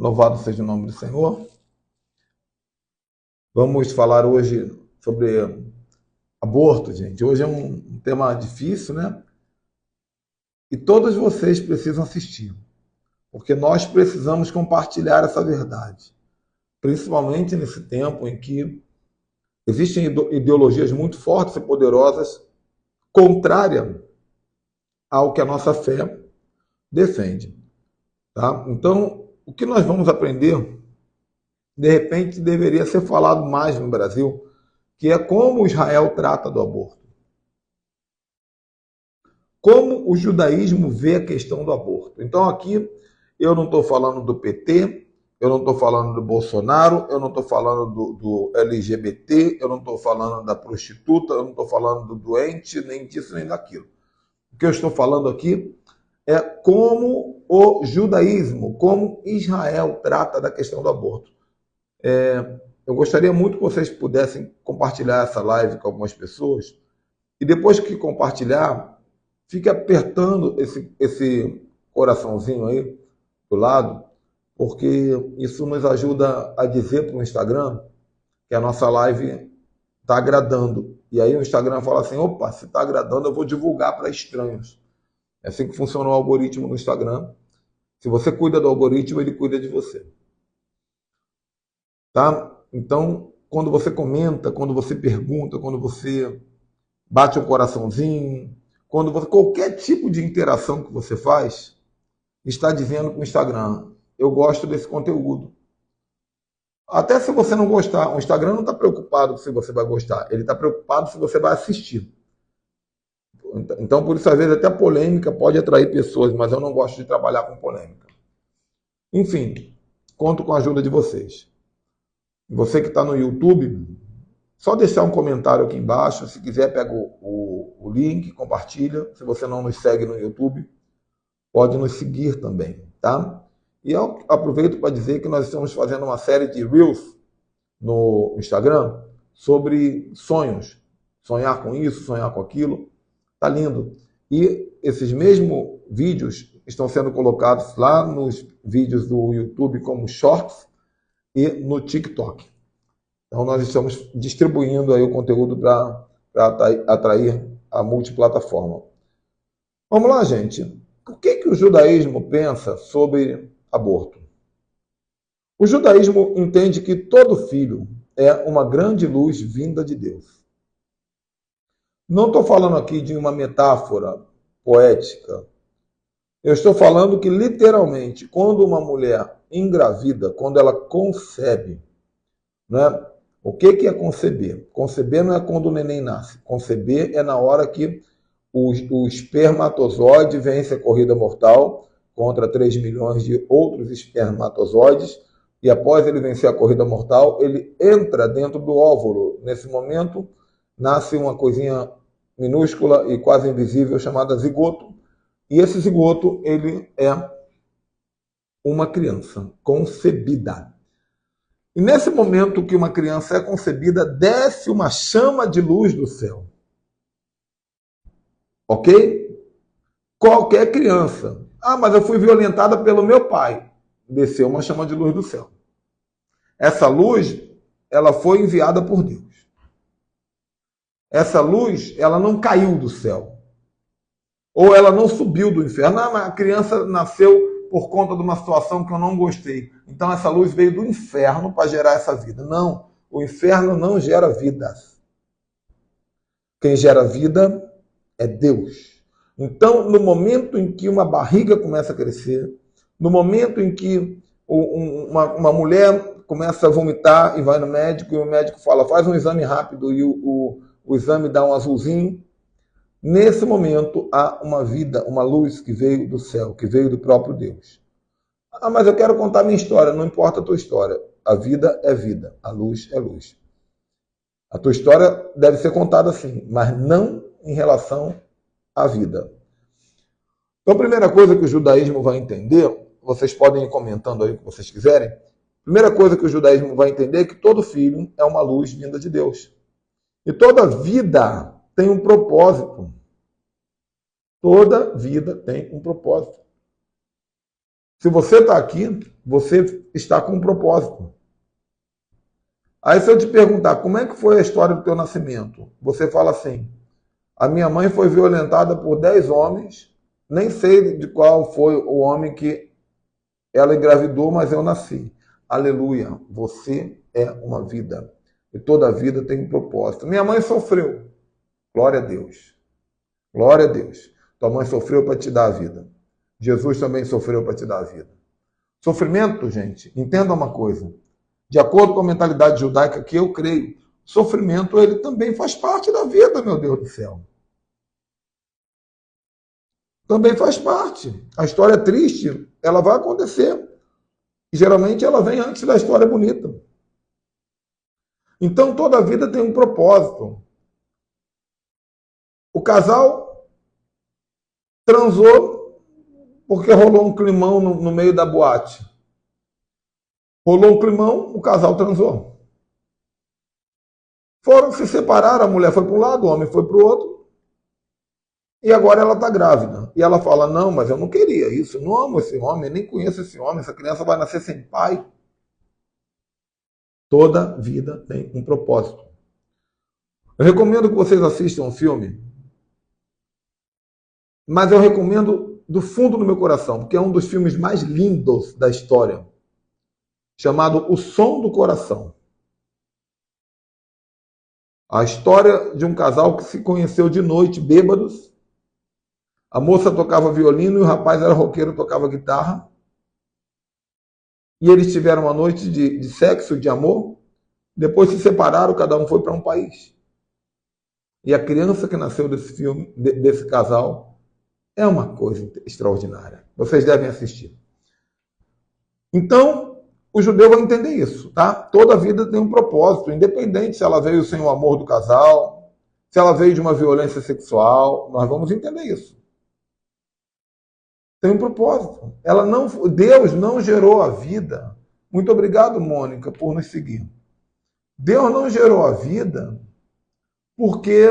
Louvado seja o nome do Senhor. Vamos falar hoje sobre aborto, gente. Hoje é um tema difícil, né? E todos vocês precisam assistir, porque nós precisamos compartilhar essa verdade, principalmente nesse tempo em que existem ideologias muito fortes e poderosas contrárias ao que a nossa fé defende. Tá? Então, o que nós vamos aprender, de repente, deveria ser falado mais no Brasil, que é como Israel trata do aborto. Como o judaísmo vê a questão do aborto. Então, aqui, eu não estou falando do PT, eu não estou falando do Bolsonaro, eu não estou falando do LGBT, eu não estou falando da prostituta, eu não estou falando do doente, nem disso, nem daquilo. O que eu estou falando aqui é como o judaísmo, como Israel trata da questão do aborto. Eu gostaria muito que vocês pudessem compartilhar essa live com algumas pessoas e depois que compartilhar, fique apertando esse coraçãozinho aí do lado, porque isso nos ajuda a dizer para o Instagram que a nossa live está agradando. E aí o Instagram fala assim, opa, se está agradando eu vou divulgar para estranhos. É assim que funciona o algoritmo no Instagram. Se você cuida do algoritmo, ele cuida de você. Tá? Então, quando você comenta, quando você pergunta, quando você bate o coraçãozinho, qualquer tipo de interação que você faz, está dizendo para o Instagram, eu gosto desse conteúdo. Até se você não gostar, o Instagram não está preocupado se você vai gostar, ele está preocupado se você vai assistir. Então, por isso, às vezes, até polêmica pode atrair pessoas, mas eu não gosto de trabalhar com polêmica. Enfim, conto com a ajuda de vocês. Você que está no YouTube, só deixar um comentário aqui embaixo. Se quiser, pega o link, compartilha. Se você não nos segue no YouTube, pode nos seguir também, tá? E eu aproveito para dizer que nós estamos fazendo uma série de Reels no Instagram sobre sonhos. Sonhar com isso, sonhar com aquilo. Tá lindo. E esses mesmos vídeos estão sendo colocados lá nos vídeos do YouTube como Shorts e no TikTok. Então nós estamos distribuindo aí o conteúdo para atrair a multiplataforma. Vamos lá, gente. O que o judaísmo pensa sobre aborto? O judaísmo entende que todo filho é uma grande luz vinda de Deus. Não estou falando aqui de uma metáfora poética. Eu estou falando que, literalmente, quando uma mulher engravida, quando ela concebe, né? O que é conceber? Conceber não é quando o neném nasce. Conceber é na hora que o espermatozoide vence a corrida mortal contra 3 milhões de outros espermatozoides e após ele vencer a corrida mortal, ele entra dentro do óvulo. Nesse momento, nasce uma coisinha minúscula e quase invisível chamada zigoto. E esse zigoto, ele é uma criança concebida. E nesse momento que uma criança é concebida, desce uma chama de luz do céu. Ok? Qualquer criança. Ah, mas eu fui violentada pelo meu pai. Desceu uma chama de luz do céu. Essa luz, ela foi enviada por Deus. Essa luz, ela não caiu do céu. Ou ela não subiu do inferno. Ah, mas a criança nasceu por conta de uma situação que eu não gostei. Então essa luz veio do inferno para gerar essa vida. Não, o inferno não gera vida. Quem gera vida é Deus. Então, no momento em que uma barriga começa a crescer, no momento em que uma mulher começa a vomitar e vai no médico, e o médico fala, faz um exame rápido, e o exame dá um azulzinho, nesse momento há uma vida, uma luz que veio do céu, que veio do próprio Deus. Ah, mas eu quero contar minha história. Não importa a tua história. A vida é vida, a luz é luz. A tua história deve ser contada assim, mas não em relação à vida. Então, a primeira coisa que o judaísmo vai entender, vocês podem ir comentando aí o que vocês quiserem, a primeira coisa que o judaísmo vai entender é que todo filho é uma luz vinda de Deus. E toda vida tem um propósito. Toda vida tem um propósito. Se você está aqui, você está com um propósito. Aí se eu te perguntar, como é que foi a história do teu nascimento? Você fala assim, a minha mãe foi violentada por 10 homens, nem sei de qual foi o homem que ela engravidou, mas eu nasci. Aleluia, você é uma vida. E toda vida tem um propósito. Minha mãe sofreu. Glória a Deus. Glória a Deus. Tua mãe sofreu para te dar a vida. Jesus também sofreu para te dar a vida. Sofrimento, gente, entenda uma coisa. De acordo com a mentalidade judaica que eu creio, sofrimento ele também faz parte da vida, meu Deus do céu. Também faz parte. A história triste, ela vai acontecer. E geralmente ela vem antes da história bonita. Então toda a vida tem um propósito. O casal transou porque rolou um climão no meio da boate. Rolou um climão, o casal transou. Foram se separar, a mulher foi para um lado, o homem foi para o outro. E agora ela está grávida. E ela fala, não, mas eu não queria isso, eu não amo esse homem, nem conheço esse homem, essa criança vai nascer sem pai. Toda vida tem um propósito. Eu recomendo que vocês assistam um filme, mas eu recomendo do fundo do meu coração, porque é um dos filmes mais lindos da história, chamado O Som do Coração. A história de um casal que se conheceu de noite, bêbados. A moça tocava violino e o rapaz era roqueiro, tocava guitarra. E eles tiveram uma noite de sexo, de amor. Depois se separaram, cada um foi para um país. E a criança que nasceu desse filme, desse casal, é uma coisa extraordinária. Vocês devem assistir. Então, o judeu vai entender isso, tá? Toda vida tem um propósito, independente se ela veio sem o amor do casal, se ela veio de uma violência sexual, nós vamos entender isso. Tem um propósito. Deus não gerou a vida. Muito obrigado, Mônica, por nos seguir. Deus não gerou a vida porque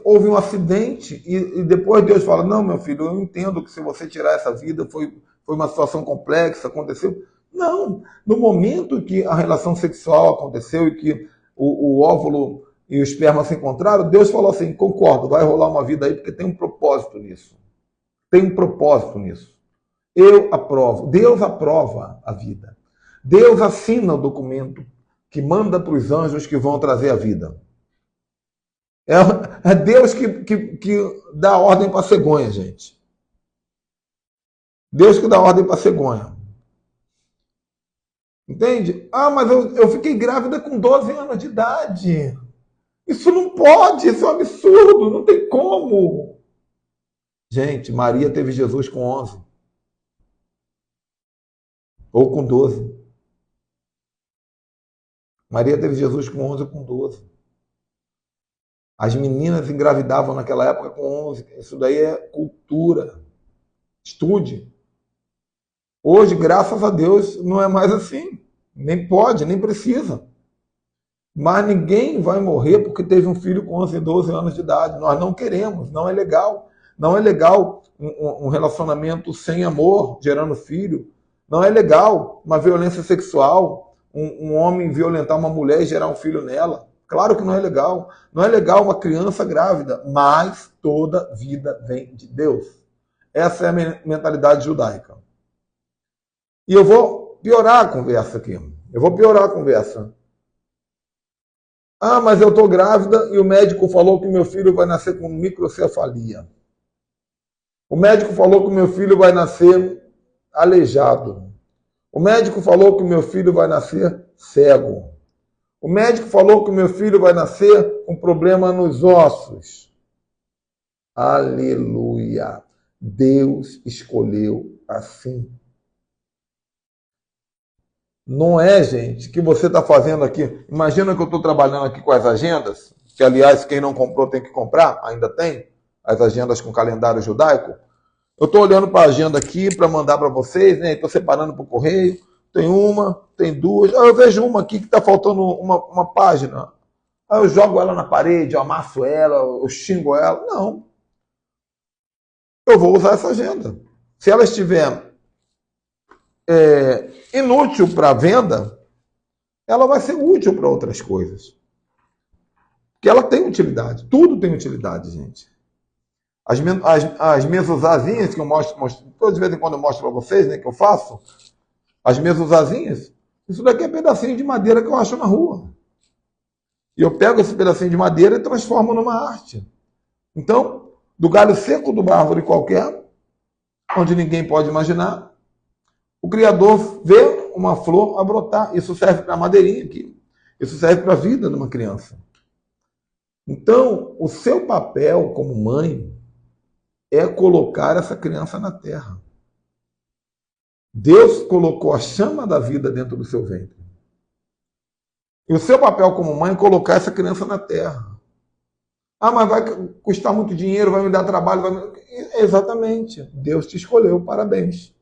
houve um acidente e depois Deus fala, não, meu filho, eu entendo que se você tirar essa vida foi uma situação complexa, aconteceu. Não, no momento que a relação sexual aconteceu e que o óvulo e o esperma se encontraram, Deus falou assim, concordo, vai rolar uma vida aí porque tem um propósito nisso. Tem um propósito nisso. Eu aprovo. Deus aprova a vida. Deus assina o documento que manda para os anjos que vão trazer a vida. É Deus que dá ordem para a cegonha, gente. Deus que dá ordem para a cegonha. Entende? Ah, mas eu fiquei grávida com 12 anos de idade. Isso não pode, isso é um absurdo, não tem como. Gente, Maria teve Jesus com 11. Ou com 12. Maria teve Jesus com 11 ou com 12. As meninas engravidavam naquela época com 11. Isso daí é cultura. Estude. Hoje, graças a Deus, não é mais assim. Nem pode, nem precisa. Mas ninguém vai morrer porque teve um filho com 11, 12 anos de idade. Nós não queremos, não é legal. Não é legal um relacionamento sem amor, gerando filho. Não é legal uma violência sexual, um homem violentar uma mulher e gerar um filho nela. Claro que não é legal. Não é legal uma criança grávida, mas toda vida vem de Deus. Essa é a mentalidade judaica. E eu vou piorar a conversa aqui. Ah, mas eu estou grávida e o médico falou que meu filho vai nascer com microcefalia. O médico falou que meu filho vai nascer aleijado. O médico falou que meu filho vai nascer cego. O médico falou que meu filho vai nascer com problema nos ossos. Aleluia! Deus escolheu assim. Não é, gente, que você está fazendo aqui. Imagina que eu estou trabalhando aqui com as agendas, que, aliás, quem não comprou tem que comprar, ainda tem, as agendas com calendário judaico. Eu estou olhando para a agenda aqui para mandar para vocês, né? Estou separando para o correio. Tem uma, tem duas. Aí eu vejo uma aqui que está faltando uma página. Aí eu jogo ela na parede, eu amasso ela, eu xingo ela. Não. eu vou usar essa agenda. Se ela estiver inútil para a venda, ela vai ser útil para outras coisas. Porque ela tem utilidade. Tudo tem utilidade, gente. As mesusazinhas que eu mostro de vez em quando eu mostro para vocês, né, que eu faço, as mesusazinhas, isso daqui é pedacinho de madeira que eu acho na rua. E eu pego esse pedacinho de madeira e transformo numa arte. Então, do galho seco de uma árvore qualquer, onde ninguém pode imaginar, o Criador vê uma flor a brotar. Isso serve para a madeirinha aqui. Isso serve para a vida de uma criança. Então, o seu papel como mãe é colocar essa criança na terra. Deus colocou a chama da vida dentro do seu ventre. E o seu papel como mãe é colocar essa criança na terra. Ah, mas vai custar muito dinheiro, vai me dar trabalho. Exatamente. Deus te escolheu, parabéns.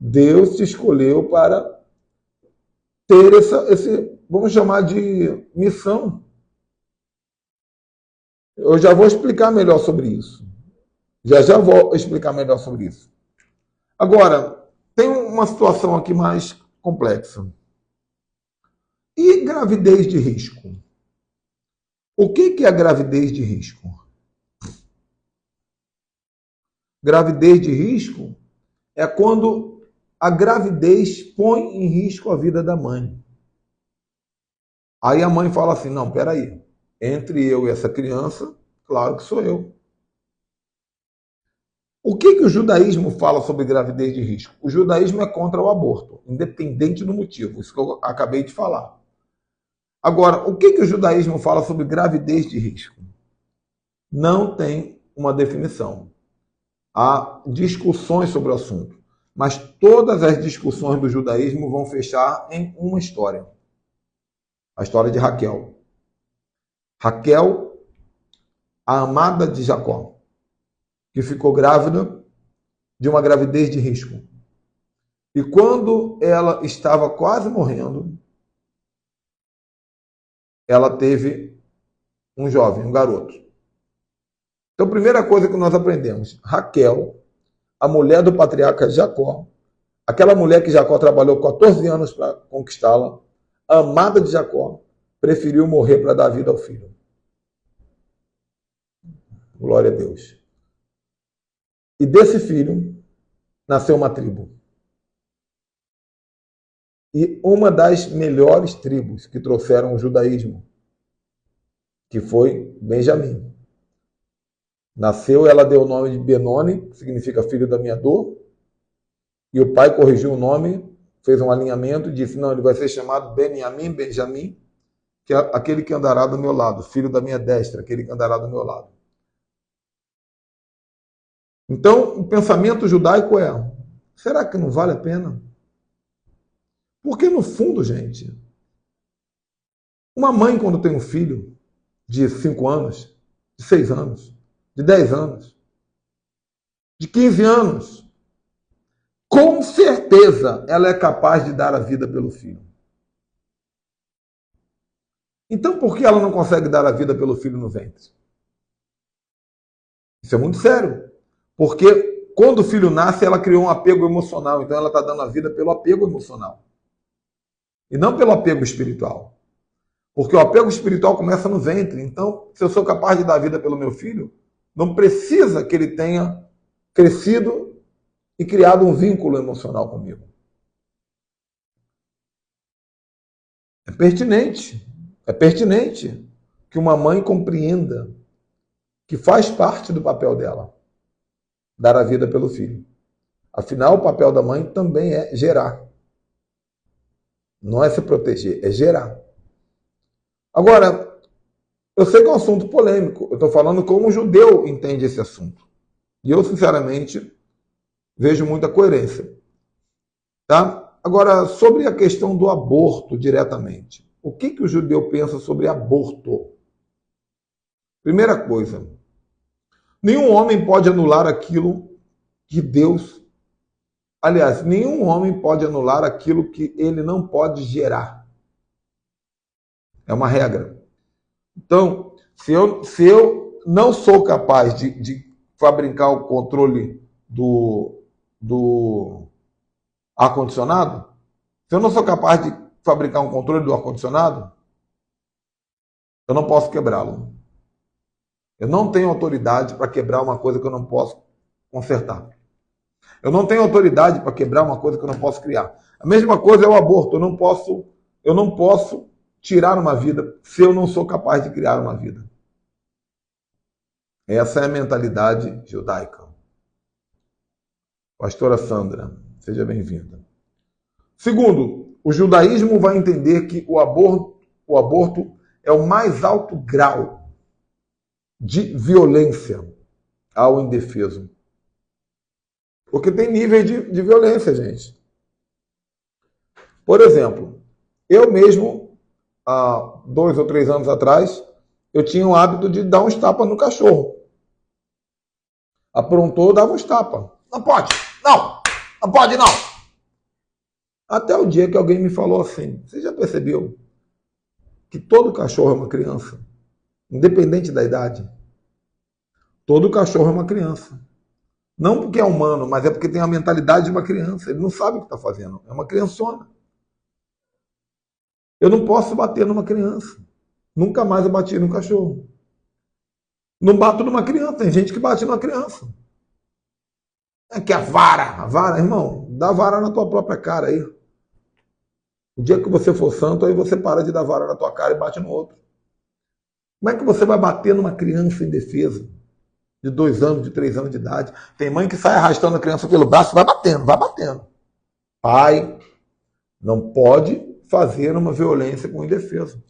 Deus te escolheu para ter esse, vamos chamar de missão. Eu já vou explicar melhor sobre isso. Já vou explicar melhor sobre isso. Agora, tem uma situação aqui mais complexa. E gravidez de risco? O que é a gravidez de risco? Gravidez de risco é quando a gravidez põe em risco a vida da mãe. Aí a mãe fala assim, não, peraí, entre eu e essa criança, claro que sou eu. O que o judaísmo fala sobre gravidez de risco? O judaísmo é contra o aborto, independente do motivo, isso que eu acabei de falar. Agora, o que o judaísmo fala sobre gravidez de risco? Não tem uma definição. Há discussões sobre o assunto, mas todas as discussões do judaísmo vão fechar em uma história. A história de Raquel. Raquel, a amada de Jacó, que ficou grávida de uma gravidez de risco. E quando ela estava quase morrendo, ela teve um jovem, um garoto. Então, a primeira coisa que nós aprendemos, Raquel, a mulher do patriarca Jacó, aquela mulher que Jacó trabalhou 14 anos para conquistá-la, a amada de Jacó, preferiu morrer para dar vida ao filho. Glória a Deus. E desse filho nasceu uma tribo. E uma das melhores tribos que trouxeram o judaísmo, que foi Benjamim. Nasceu, ela deu o nome de Benoni, que significa filho da minha dor, e o pai corrigiu o nome, fez um alinhamento e disse, não, ele vai ser chamado Benjamim, que é aquele que andará do meu lado, filho da minha destra, aquele que andará do meu lado. Então, o pensamento judaico é, será que não vale a pena? Porque, no fundo, gente, uma mãe, quando tem um filho de 5 anos, de 6 anos, de 10 anos, de 15 anos, com certeza ela é capaz de dar a vida pelo filho. Então, por que ela não consegue dar a vida pelo filho no ventre? Isso é muito sério. Porque quando o filho nasce, ela criou um apego emocional. Então, ela está dando a vida pelo apego emocional. E não pelo apego espiritual. Porque o apego espiritual começa no ventre. Então, se eu sou capaz de dar a vida pelo meu filho, não precisa que ele tenha crescido e criado um vínculo emocional comigo. É pertinente que uma mãe compreenda que faz parte do papel dela dar a vida pelo filho. Afinal, o papel da mãe também é gerar. Não é se proteger, é gerar. Agora, eu sei que é um assunto polêmico. Eu estou falando como um judeu entende esse assunto. E eu, sinceramente, vejo muita coerência. Tá? Agora, sobre a questão do aborto diretamente. O que o judeu pensa sobre aborto? Primeira coisa, nenhum homem pode anular aquilo que Deus... Aliás, nenhum homem pode anular aquilo que ele não pode gerar. É uma regra. Então, se eu não sou capaz de fabricar o controle do ar-condicionado? Se eu não sou capaz de fabricar um controle do ar-condicionado, eu não posso quebrá-lo. Eu não tenho autoridade para quebrar uma coisa que eu não posso consertar. Eu não tenho autoridade para quebrar uma coisa que eu não posso criar. A mesma coisa é o aborto. Eu não posso tirar uma vida se eu não sou capaz de criar uma vida. Essa é a mentalidade judaica. Pastora Sandra, seja bem-vinda. Segundo, o judaísmo vai entender que o aborto é o mais alto grau de violência ao indefeso. Porque tem níveis de violência, gente. Por exemplo, eu mesmo, há 2 ou 3 anos atrás, eu tinha o hábito de dar uns tapas no cachorro. Aprontou, dava uns tapas. Não pode, não pode não. Até o dia que alguém me falou assim, você já percebeu que todo cachorro é uma criança? Independente da idade. Todo cachorro é uma criança. Não porque é humano, mas é porque tem a mentalidade de uma criança. Ele não sabe o que está fazendo. É uma criançona. Eu não posso bater numa criança. Nunca mais eu bati num cachorro. Não bato numa criança. Tem gente que bate numa criança. É que a vara, irmão, dá vara na tua própria cara aí. O dia que você for santo, aí você para de dar vara na tua cara e bate no outro. Como é que você vai bater numa criança indefesa? De 2 anos, de 3 anos de idade. Tem mãe que sai arrastando a criança pelo braço, vai batendo, vai batendo. Pai não pode fazer uma violência com o indefeso.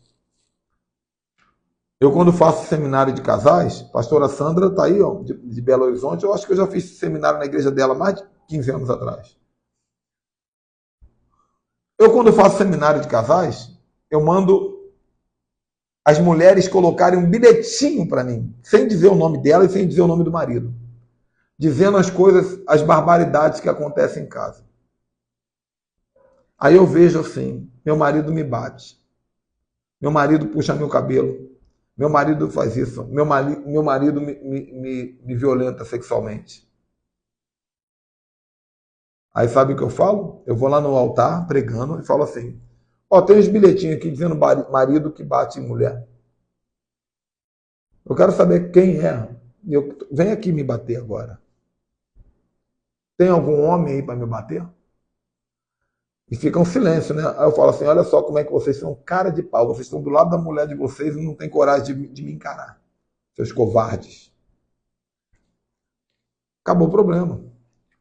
Eu, quando faço seminário de casais, pastora Sandra está aí, ó, de Belo Horizonte, eu acho que eu já fiz seminário na igreja dela mais de 15 anos atrás. Eu, quando faço seminário de casais, eu mando as mulheres colocarem um bilhetinho para mim, sem dizer o nome dela e sem dizer o nome do marido, dizendo as coisas, as barbaridades que acontecem em casa. Aí eu vejo assim, meu marido me bate, meu marido puxa meu cabelo, meu marido faz isso, meu marido me violenta sexualmente. Aí sabe o que eu falo? Eu vou lá no altar pregando e falo assim, ó, tem uns bilhetinhos aqui dizendo marido que bate em mulher. Eu quero saber quem é. Vem aqui me bater agora. Tem algum homem aí para me bater? E fica um silêncio, né? Aí eu falo assim, olha só como é que vocês são cara de pau. Vocês estão do lado da mulher de vocês e não tem coragem de me encarar. Seus covardes. Acabou o problema.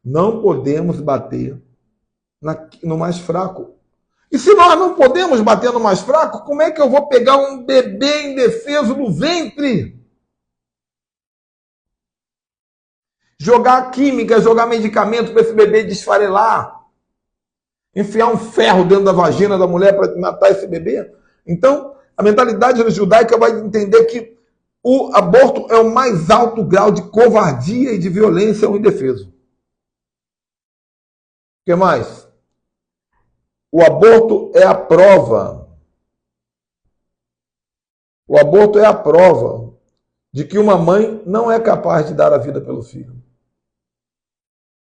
Não podemos bater no mais fraco. E se nós não podemos bater no mais fraco, como é que eu vou pegar um bebê indefeso no ventre? Jogar química, jogar medicamento para esse bebê desfarelar. Enfiar um ferro dentro da vagina da mulher para matar esse bebê. Então, a mentalidade judaica vai entender que o aborto é o mais alto grau de covardia e de violência ao indefeso. O que mais? O aborto é a prova. O aborto é a prova de que uma mãe não é capaz de dar a vida pelo filho.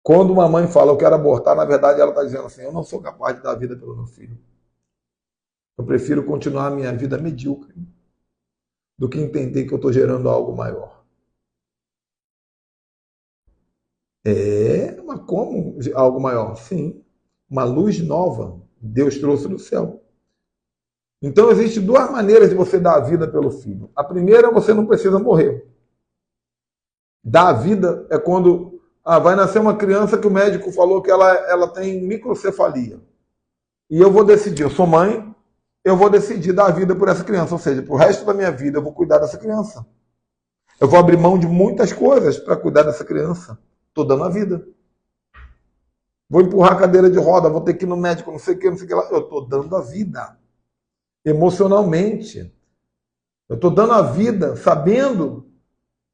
Quando uma mãe fala, eu quero abortar, na verdade ela está dizendo assim, eu não sou capaz de dar a vida pelo meu filho. Eu prefiro continuar a minha vida medíocre do que entender que eu estou gerando algo maior. Mas como algo maior? Sim, uma luz nova Deus trouxe do céu. Então existem 2 maneiras de você dar a vida pelo filho. A primeira, você não precisa morrer. Dar a vida é quando vai nascer uma criança que o médico falou que ela tem microcefalia. E eu vou decidir, eu sou mãe, eu vou decidir dar a vida por essa criança. Ou seja, pro resto da minha vida eu vou cuidar dessa criança. Eu vou abrir mão de muitas coisas para cuidar dessa criança. Estou dando a vida. Vou empurrar a cadeira de roda, vou ter que ir no médico, não sei o que, não sei o que lá. Eu estou dando a vida. Emocionalmente. Eu estou dando a vida sabendo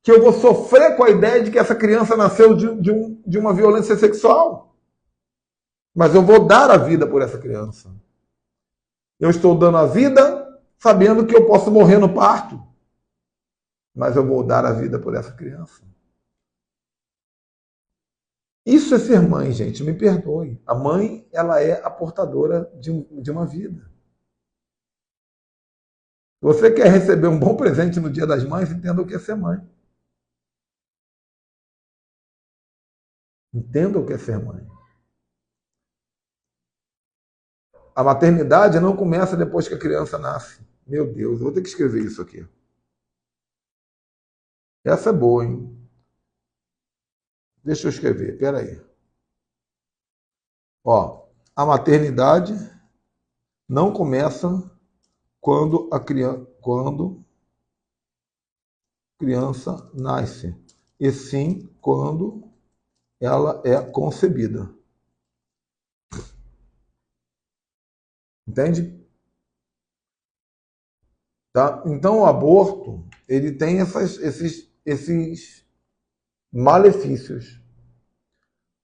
que eu vou sofrer com a ideia de que essa criança nasceu de uma violência sexual. Mas eu vou dar a vida por essa criança. Eu estou dando a vida sabendo que eu posso morrer no parto. Mas eu vou dar a vida por essa criança. Isso é ser mãe, gente, me perdoe. A mãe, ela é a portadora de uma vida. Você quer receber um bom presente no Dia das Mães, entenda o que é ser mãe. Entenda o que é ser mãe. A maternidade não começa depois que a criança nasce. Meu Deus, eu vou ter que escrever isso aqui. Essa é boa, hein? Deixa eu escrever, peraí. Ó, a maternidade não começa quando criança nasce, e sim quando ela é concebida. Entende? Tá? Então o aborto, ele tem esses malefícios.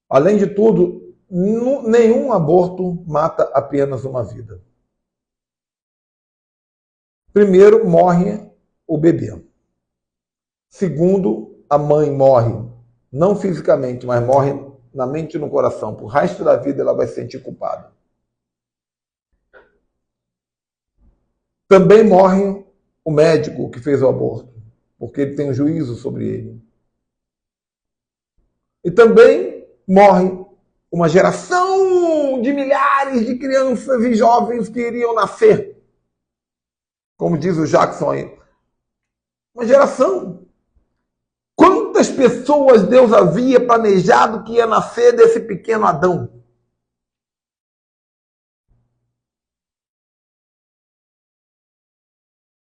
Além de tudo, nenhum aborto mata apenas uma vida. Primeiro, morre o bebê. Segundo, a mãe morre, não fisicamente, mas morre na mente e no coração. Por resto da vida ela vai se sentir culpada. Também morre o médico que fez o aborto, porque ele tem um juízo sobre ele. E também morre uma geração de milhares de crianças e jovens que iriam nascer. Como diz o Jackson aí. Uma geração. Quantas pessoas Deus havia planejado que ia nascer desse pequeno Adão?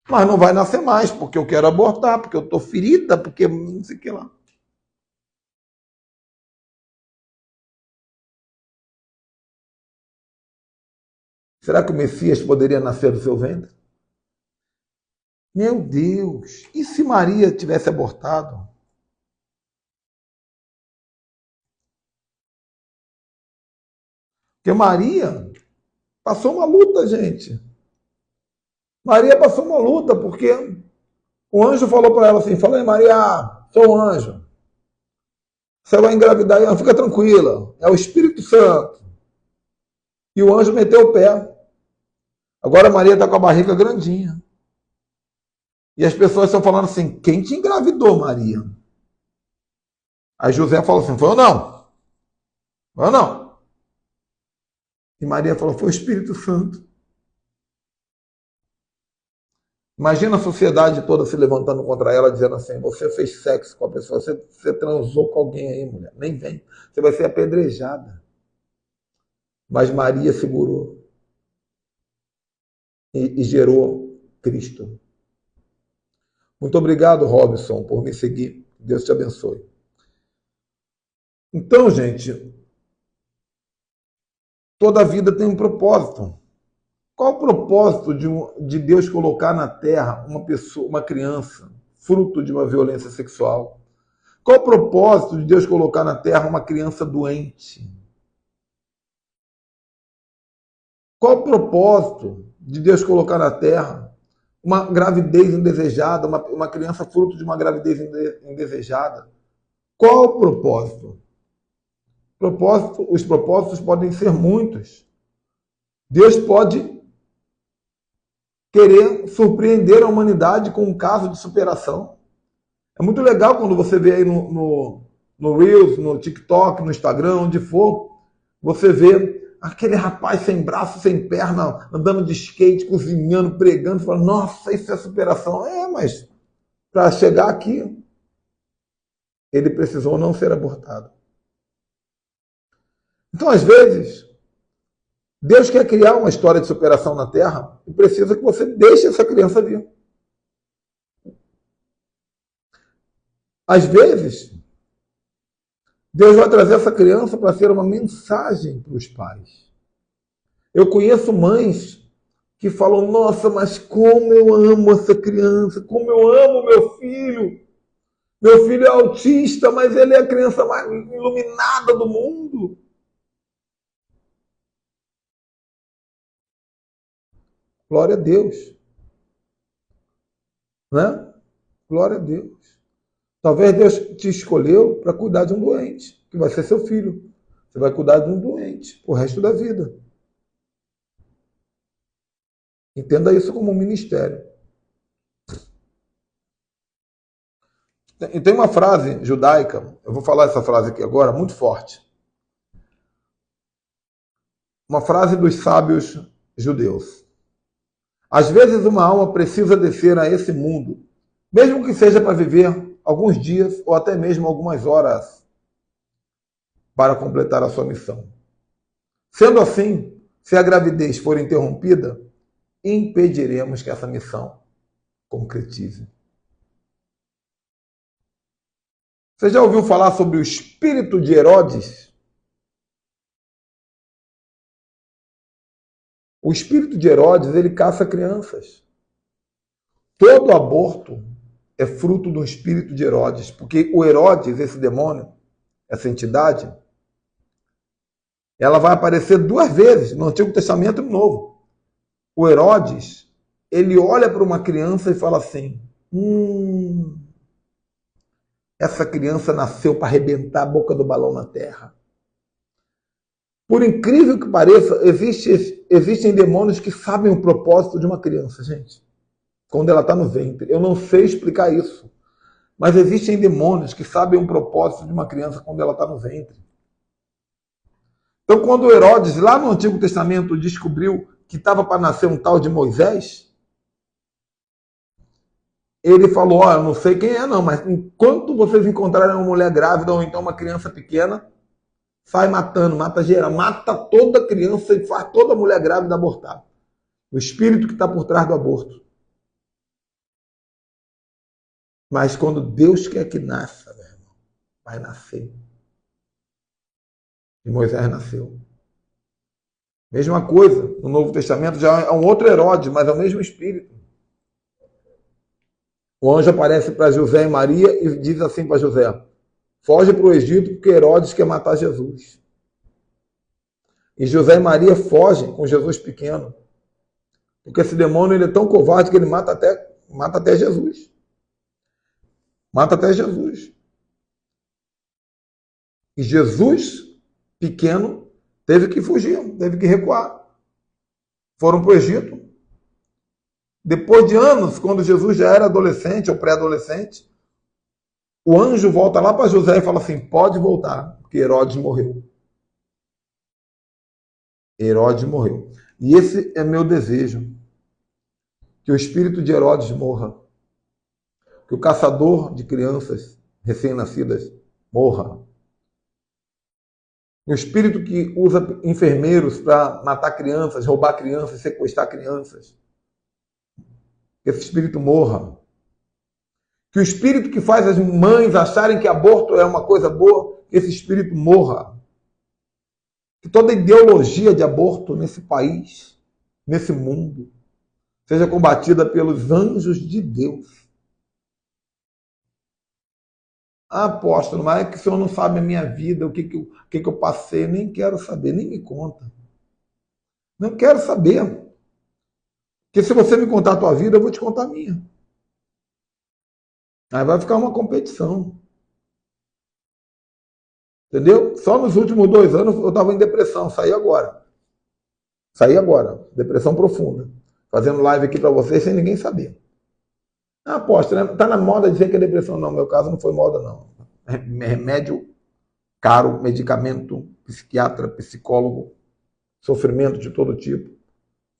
Mas não vai nascer mais, porque eu quero abortar, porque eu estou ferida, porque não sei o que lá. Será que o Messias poderia nascer do seu ventre? Meu Deus! E se Maria tivesse abortado? Porque Maria passou uma luta, gente. Maria passou uma luta, porque o anjo falou para ela assim, fala aí, Maria, sou um anjo. Você vai engravidar, ela fica tranquila, é o Espírito Santo. E o anjo meteu o pé. Agora Maria está com a barriga grandinha. E as pessoas estão falando assim, quem te engravidou, Maria? Aí José falou assim, foi eu não. Foi eu não. E Maria falou, foi o Espírito Santo. Imagina a sociedade toda se levantando contra ela, dizendo assim, você fez sexo com a pessoa, você transou com alguém aí, mulher. Nem vem. Você vai ser apedrejada. Mas Maria segurou e gerou Cristo. Muito obrigado, Robson, por me seguir. Deus te abençoe. Então, gente, toda vida tem um propósito. Qual o propósito de Deus colocar na terra uma pessoa, uma criança, fruto de uma violência sexual? Qual o propósito de Deus colocar na terra uma criança doente? Qual o propósito de Deus colocar na terra uma gravidez indesejada, uma criança fruto de uma gravidez indesejada? Qual o propósito? Os propósitos podem ser muitos. Deus pode querer surpreender a humanidade com um caso de superação. É muito legal quando você vê aí no Reels, no TikTok, no Instagram, onde for, você vê aquele rapaz sem braço, sem perna, andando de skate, cozinhando, pregando, falando, nossa, isso é superação. É, mas para chegar aqui, ele precisou não ser abortado. Então, às vezes, Deus quer criar uma história de superação na Terra e precisa que você deixe essa criança vir. Às vezes, Deus vai trazer essa criança para ser uma mensagem para os pais. Eu conheço mães que falam, nossa, mas como eu amo essa criança, como eu amo meu filho. Meu filho é autista, mas ele é a criança mais iluminada do mundo. Glória a Deus. Né? Glória a Deus. Talvez Deus te escolheu para cuidar de um doente. que vai ser seu filho. Você vai cuidar de um doente o resto da vida. Entenda isso como um ministério. E tem uma frase judaica, eu vou falar essa frase aqui agora, muito forte. Uma frase dos sábios judeus. Às vezes uma alma precisa descer a esse mundo, mesmo que seja para viver alguns dias ou até mesmo algumas horas para completar a sua missão. Sendo assim, se a gravidez for interrompida, impediremos que essa missão concretize. Você já ouviu falar sobre o espírito de Herodes? O espírito de Herodes, ele caça crianças. Todo aborto é fruto do espírito de Herodes, porque o Herodes, esse demônio, essa entidade, ela vai aparecer 2 vezes no Antigo Testamento e no Novo. O Herodes, ele olha para uma criança e fala assim, essa criança nasceu para arrebentar a boca do balão na terra. Por incrível que pareça, existem demônios que sabem o propósito de uma criança, gente. Quando ela está no ventre. Eu não sei explicar isso. Mas existem demônios que sabem o propósito de uma criança quando ela está no ventre. Então, quando Herodes, lá no Antigo Testamento, descobriu que estava para nascer um tal de Moisés, ele falou, eu não sei quem é não, mas enquanto vocês encontrarem uma mulher grávida ou então uma criança pequena, sai matando, mata geral, mata toda criança e faz toda mulher grávida abortar. O espírito que está por trás do aborto. Mas quando Deus quer que nasça, meu irmão, vai nascer. E Moisés nasceu. Mesma coisa, no Novo Testamento já é um outro Herodes, mas é o mesmo espírito. O anjo aparece para José e Maria e diz assim para José, foge para o Egito porque Herodes quer matar Jesus. E José e Maria fogem com Jesus pequeno. Porque esse demônio ele é tão covarde que ele mata até Jesus. Mata até Jesus. E Jesus, pequeno, teve que fugir, teve que recuar. Foram para o Egito. Depois de anos, quando Jesus já era adolescente ou pré-adolescente, o anjo volta lá para José e fala assim, pode voltar, porque Herodes morreu. Herodes morreu. E esse é meu desejo, que o espírito de Herodes morra. Que o caçador de crianças recém-nascidas morra. O espírito que usa enfermeiros para matar crianças, roubar crianças, sequestrar crianças. Que esse espírito morra. Que o espírito que faz as mães acharem que aborto é uma coisa boa, que esse espírito morra. Que toda ideologia de aborto nesse país, nesse mundo, seja combatida pelos anjos de Deus. Ah, apóstolo, mas é que o senhor não sabe a minha vida, o que eu passei, nem quero saber, nem me conta. Não quero saber. Porque se você me contar a tua vida, eu vou te contar a minha. Aí vai ficar uma competição. Entendeu? Só nos últimos 2 anos eu estava em depressão, saí agora. Depressão profunda. Fazendo live aqui para vocês sem ninguém saber. Ah, apóstolo, tá na moda dizer que é depressão. Não, meu caso não foi moda, não. Remédio caro, medicamento, psiquiatra, psicólogo, sofrimento de todo tipo.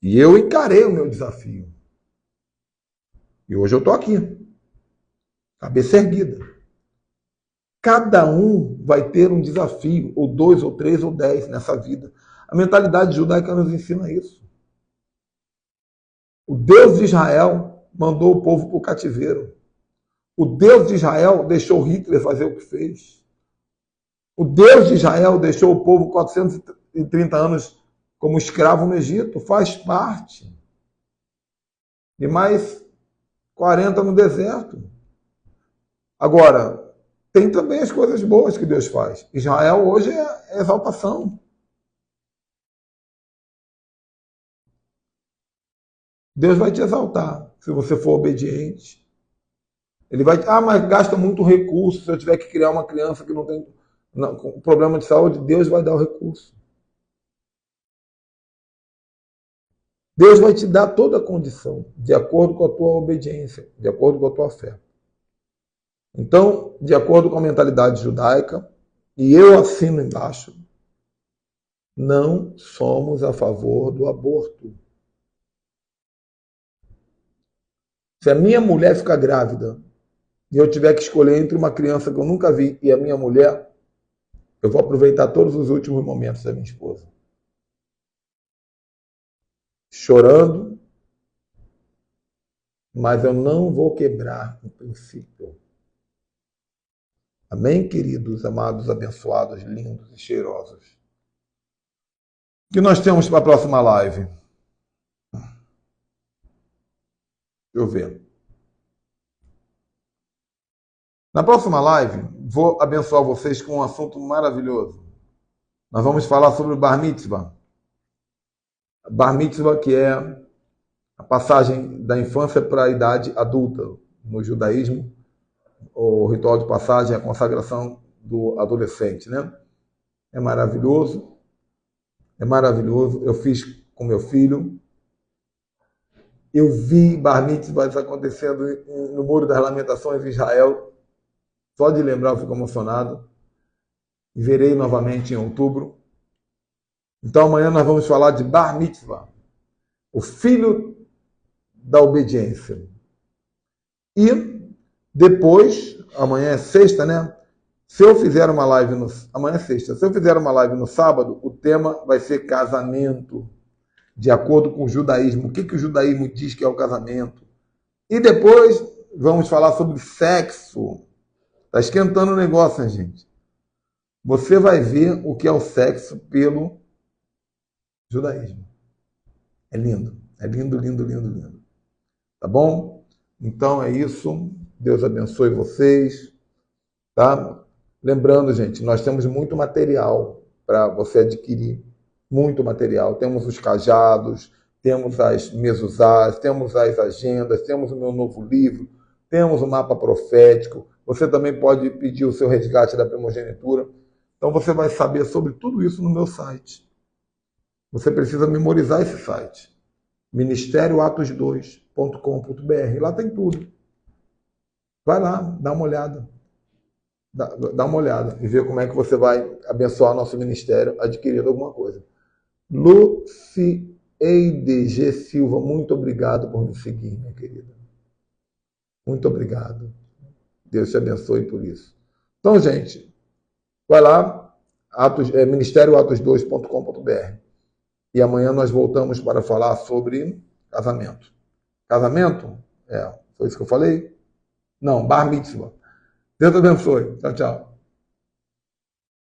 E eu encarei o meu desafio. E hoje eu estou aqui. Cabeça erguida. Cada um vai ter um desafio, ou 2, ou 3, ou 10 nessa vida. A mentalidade judaica nos ensina isso. O Deus de Israel mandou o povo para o cativeiro. O Deus de Israel deixou Hitler fazer o que fez. O Deus de Israel deixou o povo 430 anos como escravo no Egito. Faz parte. E mais 40 no deserto. Agora, tem também as coisas boas que Deus faz. Israel hoje é exaltação. Deus vai te exaltar se você for obediente. Ele vai, mas gasta muito recurso se eu tiver que criar uma criança que não tem com problema de saúde, Deus vai dar o recurso. Deus vai te dar toda a condição, de acordo com a tua obediência, de acordo com a tua fé. Então, de acordo com a mentalidade judaica, e eu assino embaixo, não somos a favor do aborto. Se a minha mulher ficar grávida e eu tiver que escolher entre uma criança que eu nunca vi e a minha mulher, eu vou aproveitar todos os últimos momentos da minha esposa. Chorando, mas eu não vou quebrar o princípio. Amém, queridos, amados, abençoados, lindos e cheirosos? O que nós temos para a próxima live? Deixa eu ver. Na próxima live, vou abençoar vocês com um assunto maravilhoso. Nós vamos falar sobre o Bar Mitzvah. Bar Mitzvah, que é a passagem da infância para a idade adulta. No judaísmo, o ritual de passagem é a consagração do adolescente, né? É maravilhoso. É maravilhoso. Eu fiz com meu filho. Eu vi Bar Mitzvahs acontecendo no Muro das Lamentações em Israel. Só de lembrar eu fico emocionado. E verei novamente em outubro. Então amanhã nós vamos falar de Bar Mitzvah, o filho da obediência. E depois, amanhã é sexta, né? Se eu fizer uma live amanhã é sexta. Se eu fizer uma live no sábado, o tema vai ser casamento, de acordo com o judaísmo. O que o judaísmo diz que é o casamento? E depois vamos falar sobre sexo. Tá esquentando o negócio, hein, gente? Você vai ver o que é o sexo pelo judaísmo. É lindo. É lindo, lindo, lindo, lindo. Tá bom? Então é isso. Deus abençoe vocês. Tá? Lembrando, gente, nós temos muito material para você adquirir. Muito material. Temos os cajados, temos as mezuzás, temos as agendas, temos o meu novo livro, temos o mapa profético. Você também pode pedir o seu resgate da primogenitura. Então você vai saber sobre tudo isso no meu site. Você precisa memorizar esse site. ministérioatos2.com.br. Lá tem tudo. Vai lá, dá uma olhada. Dá uma olhada e ver como é que você vai abençoar nosso ministério adquirindo alguma coisa. Lucieide G. Silva, muito obrigado por me seguir, minha querida. Muito obrigado. Deus te abençoe por isso. Então, gente, vai lá, ministérioatos2.com.br. E amanhã nós voltamos para falar sobre casamento. Casamento? Foi isso que eu falei? Não, Bar Mitzvah. Deus te abençoe. Tchau, tchau.